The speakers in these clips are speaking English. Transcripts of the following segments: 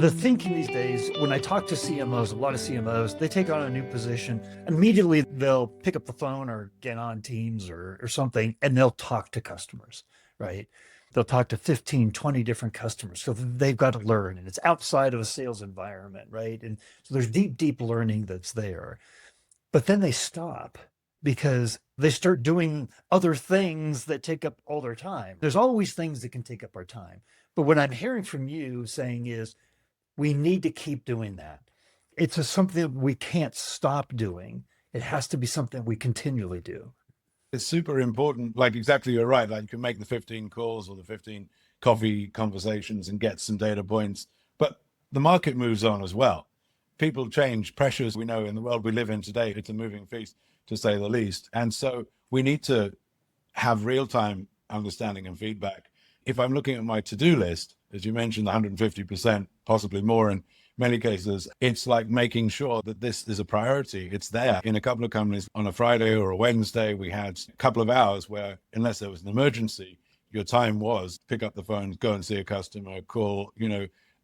The thinking these days, when I talk to CMOs, a lot of CMOs, they take on a new position. Immediately, they'll pick up the phone or get on Teams or something, and they'll talk to customers, right? They'll talk to 15, 20 different customers. So they've got to learn, and it's outside of a sales environment, right? And so there's deep, deep learning that's there. But then they stop because they start doing other things that take up all their time. There's always things that can take up our time. But what I'm hearing from you saying is, we need to keep doing that. It's something that we can't stop doing. It has to be something we continually do. It's super important. Like, exactly, you're right. Like, you can make the 15 calls or the 15 coffee conversations and get some data points, but the market moves on as well. People change, pressures, we know in the world we live in today, it's a moving feast to say the least. And so we need to have real-time understanding and feedback. If I'm looking at my to-do list, as you mentioned, 150%, possibly more in many cases, it's like making sure that this is a priority. It's there. In a couple of companies, on a Friday or a Wednesday, we had a couple of hours where, unless there was an emergency, your time was pick up the phone, go and see a customer, call,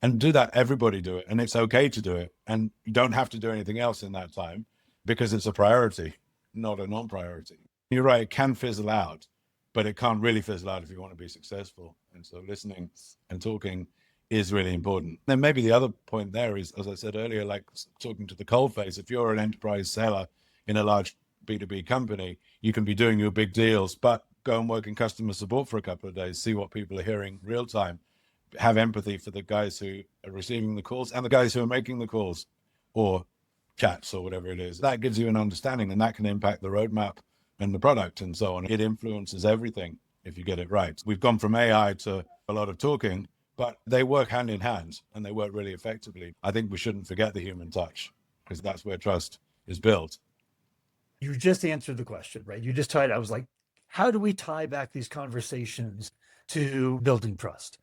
and do that. Everybody do it. And it's okay to do it. And you don't have to do anything else in that time because it's a priority, not a non-priority. You're right, it can fizzle out, but it can't really fizzle out if you want to be successful. And so listening and talking is really important. Then maybe the other point there is, as I said earlier, like talking to the cold face. If you're an enterprise seller in a large B2B company, you can be doing your big deals, but go and work in customer support for a couple of days, see what people are hearing real time, have empathy for the guys who are receiving the calls and the guys who are making the calls or chats or whatever it is. That gives you an understanding, and that can impact the roadmap and the product and so on. It influences everything if you get it right. We've gone from AI to a lot of talking, but they work hand in hand and they work really effectively. I think we shouldn't forget the human touch because that's where trust is built. You just answered the question, right? You just tied. I was like, how do we tie back these conversations to building trust?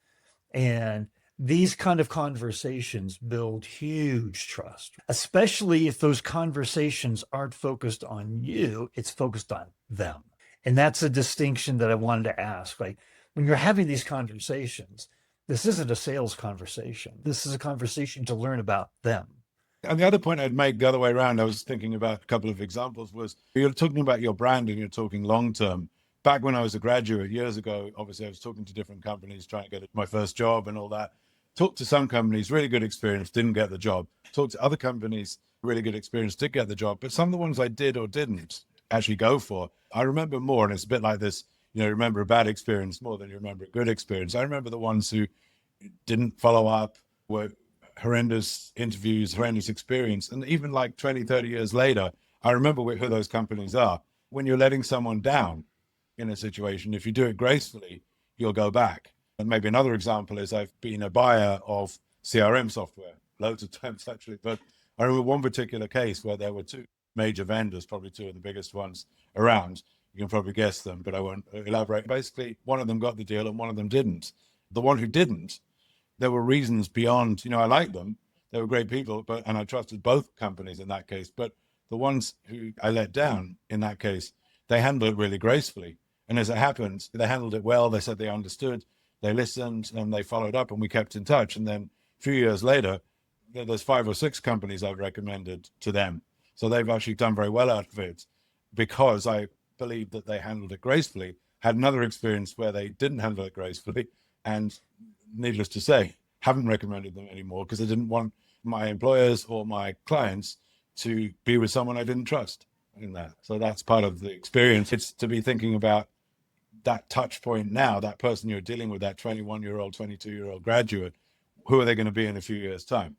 And these kind of conversations build huge trust, especially if those conversations aren't focused on you, it's focused on them. And that's a distinction that I wanted to ask. Like, when you're having these conversations, this isn't a sales conversation. This is a conversation to learn about them. And the other point I'd make the other way around, I was thinking about a couple of examples, was you're talking about your brand and you're talking long-term. Back when I was a graduate years ago, obviously I was talking to different companies, trying to get my first job and all that. Talked to some companies, really good experience, didn't get the job. Talked to other companies, really good experience, did get the job. But some of the ones I did or didn't actually go for, I remember more. And it's a bit like this, remember a bad experience more than you remember a good experience. I remember the ones who didn't follow up, were horrendous interviews, horrendous experience. And even like 20, 30 years later, I remember who those companies are. When you're letting someone down in a situation, if you do it gracefully, you'll go back. And maybe another example is I've been a buyer of CRM software, loads of times actually, but I remember one particular case where there were two major vendors, probably two of the biggest ones around. You can probably guess them, but I won't elaborate. Basically, one of them got the deal and one of them didn't. The one who didn't, there were reasons beyond, I liked them. They were great people, and I trusted both companies in that case. But the ones who I let down in that case, they handled it really gracefully. And as it happened, they handled it well. They said they understood, they listened, and they followed up, and we kept in touch. And then a few years later, there's 5 or 6 companies I've recommended to them. So they've actually done very well out of it because I believe that they handled it gracefully. Had another experience where they didn't handle it gracefully, and needless to say, haven't recommended them anymore because I didn't want my employers or my clients to be with someone I didn't trust in that. So that's part of the experience. It's to be thinking about that touch point now, that person you're dealing with, that 21-year-old, 22-year-old graduate, who are they going to be in a few years' time?